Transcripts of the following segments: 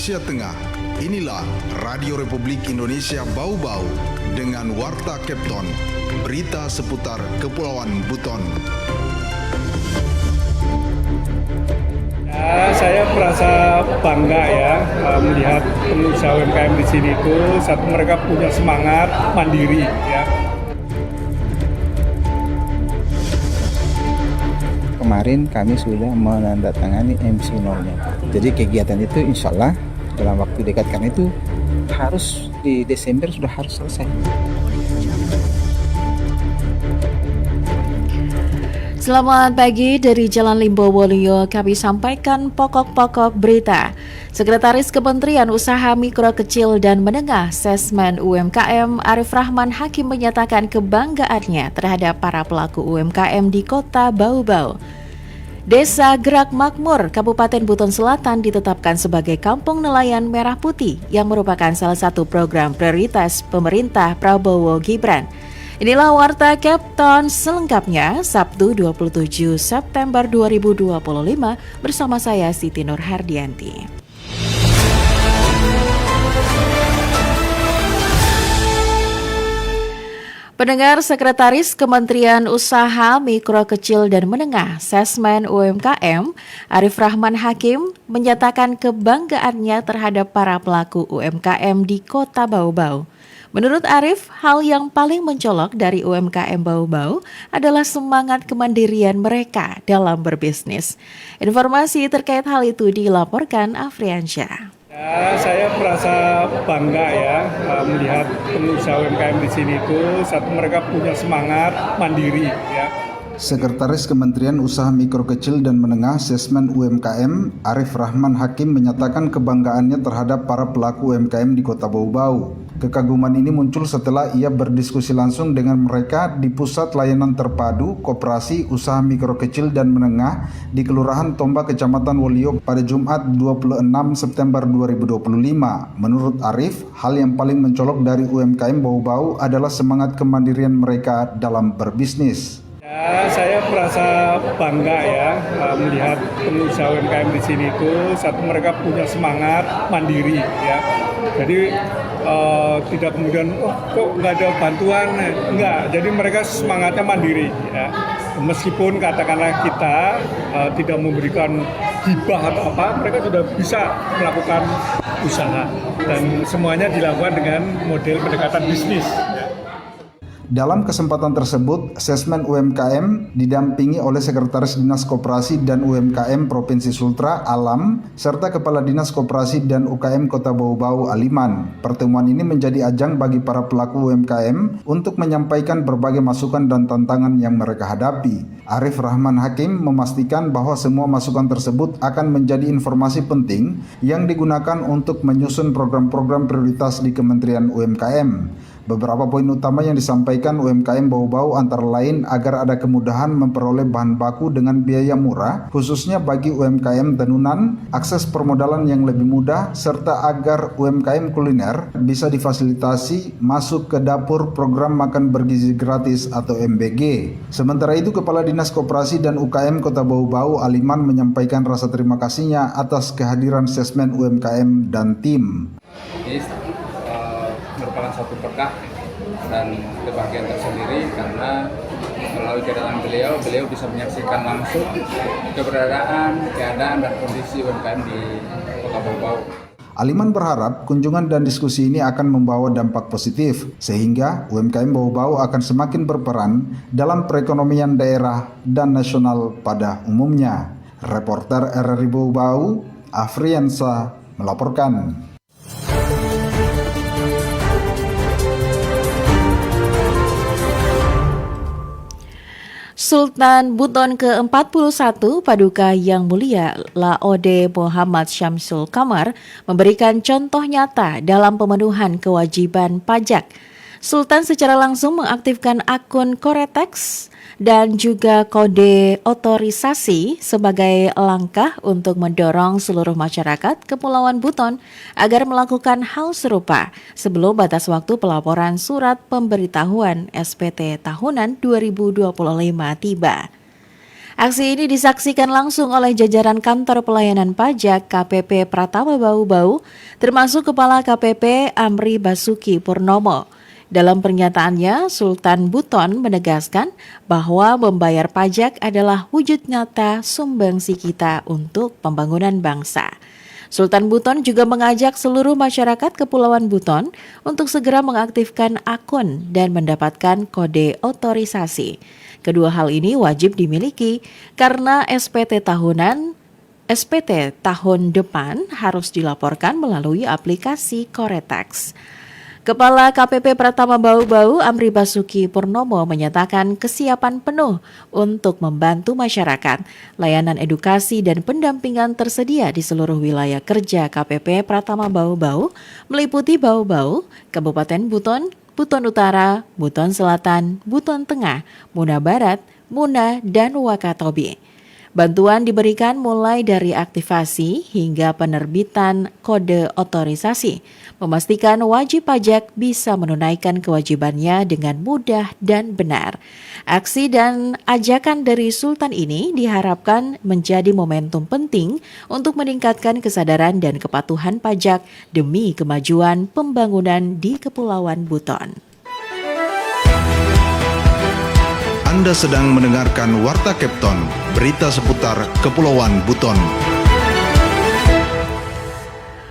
Asia Tengah. Inilah Radio Republik Indonesia Bau-Bau dengan Warta Kepton, berita seputar Kepulauan Buton. Saya merasa bangga ya melihat pengusaha UMKM di sini itu saat mereka punya semangat mandiri ya. Kemarin kami sudah menandatangani MC0-nya. Jadi kegiatan itu insya Allah dalam waktu dekat kan itu harus di Desember sudah harus selesai. Selamat pagi dari Jalan Limbowolio, kami sampaikan pokok-pokok berita. Sekretaris Kementerian Usaha Mikro Kecil dan Menengah Sesmen UMKM Arif Rahman Hakim menyatakan kebanggaannya terhadap para pelaku UMKM di Kota Bau-Bau. Desa Gerak Makmur, Kabupaten Buton Selatan ditetapkan sebagai Kampung Nelayan Merah Putih yang merupakan salah satu program prioritas pemerintah Prabowo Gibran. Inilah Warta Kepton selengkapnya Sabtu 27 September 2025 bersama saya Siti Nur Hardianti. Pendengar, Sekretaris Kementerian Usaha Mikro Kecil dan Menengah Sesmen UMKM Arif Rahman Hakim menyatakan kebanggaannya terhadap para pelaku UMKM di Kota Bau-Bau. Menurut Arif, hal yang paling mencolok dari UMKM Bau-Bau adalah semangat kemandirian mereka dalam berbisnis. Informasi terkait hal itu dilaporkan Afriansyah. Saya merasa bangga ya melihat pengusaha UMKM di sini itu saat mereka punya semangat mandiri ya. Sekretaris Kementerian Usaha Mikro Kecil dan Menengah Sesmen UMKM Arif Rahman Hakim menyatakan kebanggaannya terhadap para pelaku UMKM di Kota Bau-Bau. Kekaguman ini muncul setelah ia berdiskusi langsung dengan mereka di Pusat Layanan Terpadu Koperasi Usaha Mikro Kecil dan Menengah di Kelurahan Tomba, Kecamatan Wolio pada Jumat 26 September 2025. Menurut Arif, hal yang paling mencolok dari UMKM Bau-Bau adalah semangat kemandirian mereka dalam berbisnis. Saya merasa bangga ya melihat pengusaha UMKM di sini itu saat mereka punya semangat mandiri ya. Jadi tidak kemudian kok nggak ada bantuan, enggak. Jadi mereka semangatnya mandiri ya. Meskipun katakanlah kita tidak memberikan hibah atau apa, mereka sudah bisa melakukan usaha dan semuanya dilakukan dengan model pendekatan bisnis. Dalam kesempatan tersebut, Sesmen UMKM didampingi oleh Sekretaris Dinas Koperasi dan UMKM Provinsi Sultra Alam, serta Kepala Dinas Koperasi dan UKM Kota Bau-Bau Aliman. Pertemuan ini menjadi ajang bagi para pelaku UMKM untuk menyampaikan berbagai masukan dan tantangan yang mereka hadapi. Arif Rahman Hakim memastikan bahwa semua masukan tersebut akan menjadi informasi penting yang digunakan untuk menyusun program-program prioritas di Kementerian UMKM. Beberapa poin utama yang disampaikan UMKM Bau-Bau antara lain agar ada kemudahan memperoleh bahan baku dengan biaya murah, khususnya bagi UMKM tenunan, akses permodalan yang lebih mudah, serta agar UMKM kuliner bisa difasilitasi masuk ke dapur program makan bergizi gratis atau MBG. Sementara itu, Kepala Dinas Koperasi dan UKM Kota Bau-Bau Aliman menyampaikan rasa terima kasihnya atas kehadiran Sesmen UMKM dan tim. Merupakan satu berkah dan kebahagiaan tersendiri karena melalui kedatangan beliau bisa menyaksikan langsung keberadaan, keadaan dan kondisi UMKM di Kota Bau-Bau. Aliman berharap kunjungan dan diskusi ini akan membawa dampak positif sehingga UMKM Bau-Bau akan semakin berperan dalam perekonomian daerah dan nasional pada umumnya. Reporter RRI Bau-Bau, Afriansa melaporkan. Sultan Buton ke-41 Paduka Yang Mulia Laode Muhammad Syamsul Kamar memberikan contoh nyata dalam pemenuhan kewajiban pajak. Sultan secara langsung mengaktifkan akun Koretex dan juga kode otorisasi sebagai langkah untuk mendorong seluruh masyarakat Kepulauan Buton agar melakukan hal serupa sebelum batas waktu pelaporan surat pemberitahuan SPT tahunan 2025 tiba. Aksi ini disaksikan langsung oleh jajaran Kantor Pelayanan Pajak KPP Pratama Bau-Bau, termasuk Kepala KPP Amri Basuki Purnomo. Dalam pernyataannya, Sultan Buton menegaskan bahwa membayar pajak adalah wujud nyata sumbangsi kita untuk pembangunan bangsa. Sultan Buton juga mengajak seluruh masyarakat Kepulauan Buton untuk segera mengaktifkan akun dan mendapatkan kode otorisasi. Kedua hal ini wajib dimiliki karena SPT tahun depan harus dilaporkan melalui aplikasi Koretex. Kepala KPP Pratama Bau-Bau Amri Basuki Purnomo menyatakan kesiapan penuh untuk membantu masyarakat. Layanan edukasi dan pendampingan tersedia di seluruh wilayah kerja KPP Pratama Bau-Bau, meliputi Bau-Bau, Kabupaten Buton, Buton Utara, Buton Selatan, Buton Tengah, Muna Barat, Muna, dan Wakatobi. Bantuan diberikan mulai dari aktivasi hingga penerbitan kode otorisasi, memastikan wajib pajak bisa menunaikan kewajibannya dengan mudah dan benar. Aksi dan ajakan dari Sultan ini diharapkan menjadi momentum penting untuk meningkatkan kesadaran dan kepatuhan pajak demi kemajuan pembangunan di Kepulauan Buton. Anda sedang mendengarkan Warta Kepton, berita seputar Kepulauan Buton.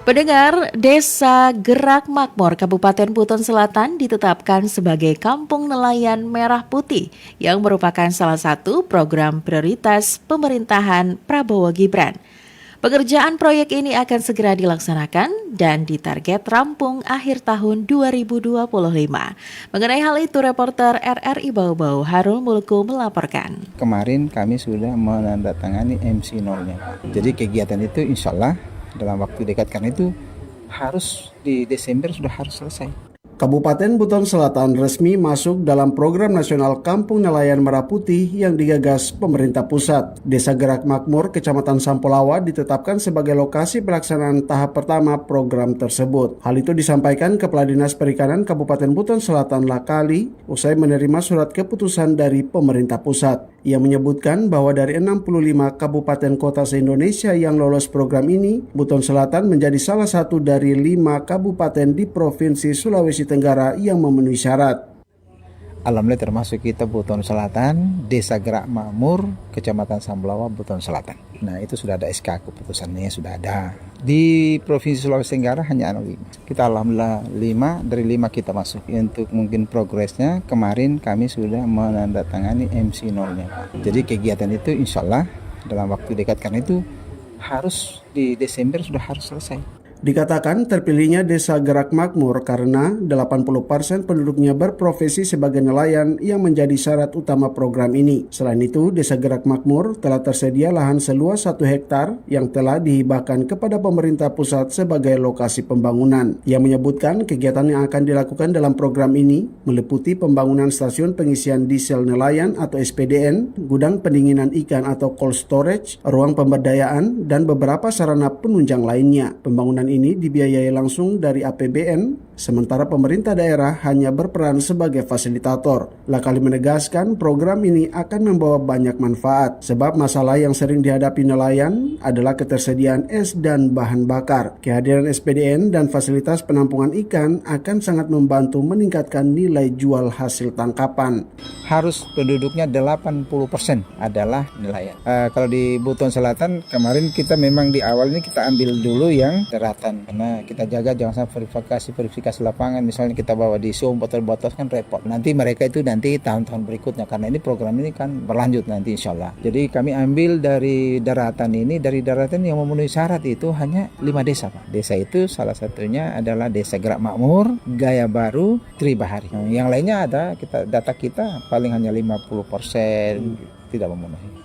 Pendengar, Desa Gerak Makmur Kabupaten Buton Selatan ditetapkan sebagai Kampung Nelayan Merah Putih yang merupakan salah satu program prioritas pemerintahan Prabowo Gibran. Pengerjaan proyek ini akan segera dilaksanakan dan ditarget rampung akhir tahun 2025. Mengenai hal itu, reporter RRI Bau-Bau Harul Mulku melaporkan. Kemarin kami sudah menandatangani MC0-nya. Jadi kegiatan itu insya Allah dalam waktu dekat, karena itu harus di Desember sudah harus selesai. Kabupaten Buton Selatan resmi masuk dalam program nasional Kampung Nelayan Merah Putih yang digagas pemerintah pusat. Desa Gerak Makmur, Kecamatan Sampolawa ditetapkan sebagai lokasi pelaksanaan tahap pertama program tersebut. Hal itu disampaikan Kepala Dinas Perikanan Kabupaten Buton Selatan Lakali usai menerima surat keputusan dari pemerintah pusat. Ia menyebutkan bahwa dari 65 kabupaten kota se-Indonesia yang lolos program ini, Buton Selatan menjadi salah satu dari 5 kabupaten di Provinsi Sulawesi Tenggara yang memenuhi syarat. Alhamdulillah termasuk kita Buton Selatan, Desa Gerak Makmur, Kecamatan Sampolawa, Buton Selatan. Nah itu sudah ada SK keputusannya, sudah ada. Di Provinsi Sulawesi Tenggara hanya 5. Kita alhamdulillah 5, dari 5 kita masuk. Untuk mungkin progresnya, kemarin kami sudah menandatangani MC0-nya. Jadi kegiatan itu insya Allah dalam waktu dekat, karena itu harus di Desember sudah harus selesai. Dikatakan terpilihnya Desa Gerak Makmur karena 80% penduduknya berprofesi sebagai nelayan yang menjadi syarat utama program ini. Selain itu, Desa Gerak Makmur telah tersedia lahan seluas 1 hektar yang telah dihibahkan kepada pemerintah pusat sebagai lokasi pembangunan. Ia menyebutkan kegiatan yang akan dilakukan dalam program ini meliputi pembangunan stasiun pengisian diesel nelayan atau SPDN, gudang pendinginan ikan atau cold storage, ruang pemberdayaan, dan beberapa sarana penunjang lainnya. Pembangunan ini dibiayai langsung dari APBN, sementara pemerintah daerah hanya berperan sebagai fasilitator. Lakali menegaskan program ini akan membawa banyak manfaat, sebab masalah yang sering dihadapi nelayan adalah ketersediaan es dan bahan bakar. Kehadiran SPDN dan fasilitas penampungan ikan akan sangat membantu meningkatkan nilai jual hasil tangkapan. Harus penduduknya 80% adalah nelayan. Kalau di Buton Selatan kemarin kita memang di awal ini kita ambil dulu yang daratan, karena kita jaga jangan sampai verifikasi lapangan, misalnya kita bawa di sum botol-botol kan repot. Nanti mereka itu nanti tahun-tahun berikutnya, karena ini program ini kan berlanjut nanti insya Allah. Jadi kami ambil dari daratan ini, dari daratan yang memenuhi syarat itu hanya 5 desa Pak. Desa itu salah satunya adalah Desa Gerak Makmur, Gaya Baru, Tribahari. Nah, yang lainnya ada data kita paling hanya 50% tidak memenuhi.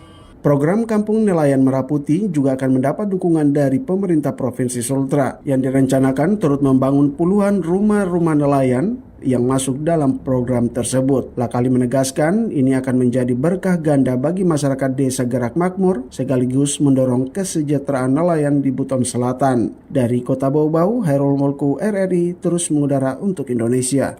Program Kampung Nelayan Merah Putih juga akan mendapat dukungan dari pemerintah Provinsi Sultra yang direncanakan turut membangun puluhan rumah-rumah nelayan yang masuk dalam program tersebut. Lakali menegaskan ini akan menjadi berkah ganda bagi masyarakat Desa Gerak Makmur sekaligus mendorong kesejahteraan nelayan di Buton Selatan. Dari Kota Bau-Bau, Hairul Mulku RRI terus mengudara untuk Indonesia.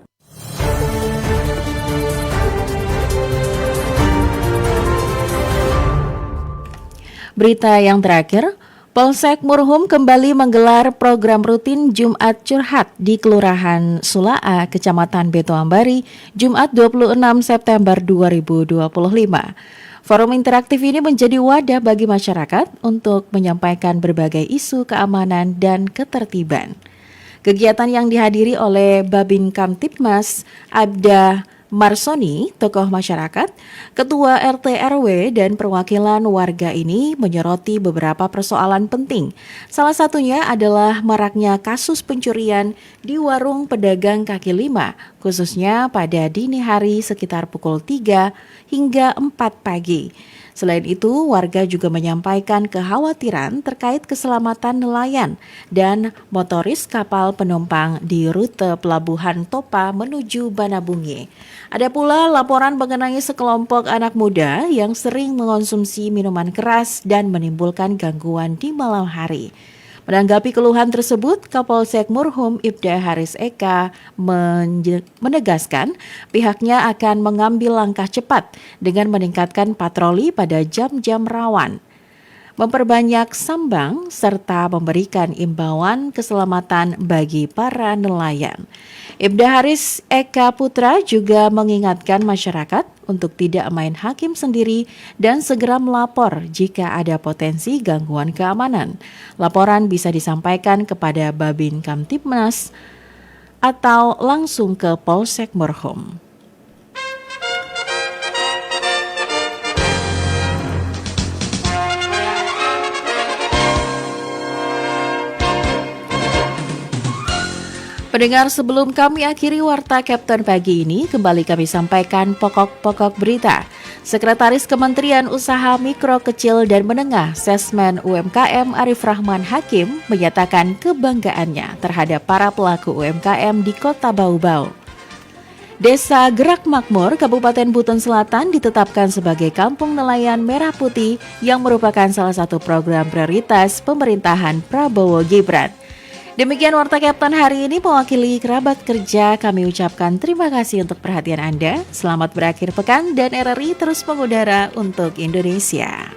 Berita yang terakhir, Polsek Murhum kembali menggelar program rutin Jumat Curhat di Kelurahan Sulaa, Kecamatan Beto Ambari, Jumat 26 September 2025. Forum interaktif ini menjadi wadah bagi masyarakat untuk menyampaikan berbagai isu keamanan dan ketertiban. Kegiatan yang dihadiri oleh Babin Kamtibmas, Abda Marsoni, tokoh masyarakat, ketua RT RW dan perwakilan warga ini menyoroti beberapa persoalan penting. Salah satunya adalah maraknya kasus pencurian di warung pedagang kaki lima, khususnya pada dini hari sekitar pukul 3 hingga 4 pagi. Selain itu, warga juga menyampaikan kekhawatiran terkait keselamatan nelayan dan motoris kapal penumpang di rute Pelabuhan Topa menuju Banabungi. Ada pula laporan mengenai sekelompok anak muda yang sering mengonsumsi minuman keras dan menimbulkan gangguan di malam hari. Menanggapi keluhan tersebut, Kapolsek Murhum Ibda Haris Eka menegaskan pihaknya akan mengambil langkah cepat dengan meningkatkan patroli pada jam-jam rawan, memperbanyak sambang, serta memberikan imbauan keselamatan bagi para nelayan. Ibda Haris Eka Putra juga mengingatkan masyarakat untuk tidak main hakim sendiri dan segera melapor jika ada potensi gangguan keamanan. Laporan bisa disampaikan kepada Babin Kamtibmas atau langsung ke Polsek Murhum. Pendengar, sebelum kami akhiri Warta Kapten pagi ini, kembali kami sampaikan pokok-pokok berita. Sekretaris Kementerian Usaha Mikro Kecil dan Menengah Sesmen UMKM Arif Rahman Hakim menyatakan kebanggaannya terhadap para pelaku UMKM di Kota Bau-Bau. Desa Gerak Makmur, Kabupaten Buton Selatan ditetapkan sebagai Kampung Nelayan Merah Putih yang merupakan salah satu program prioritas pemerintahan Prabowo Gibran. Demikian Warta Kapten hari ini, mewakili kerabat kerja kami ucapkan terima kasih untuk perhatian Anda. Selamat berakhir pekan dan RRI terus mengudara untuk Indonesia.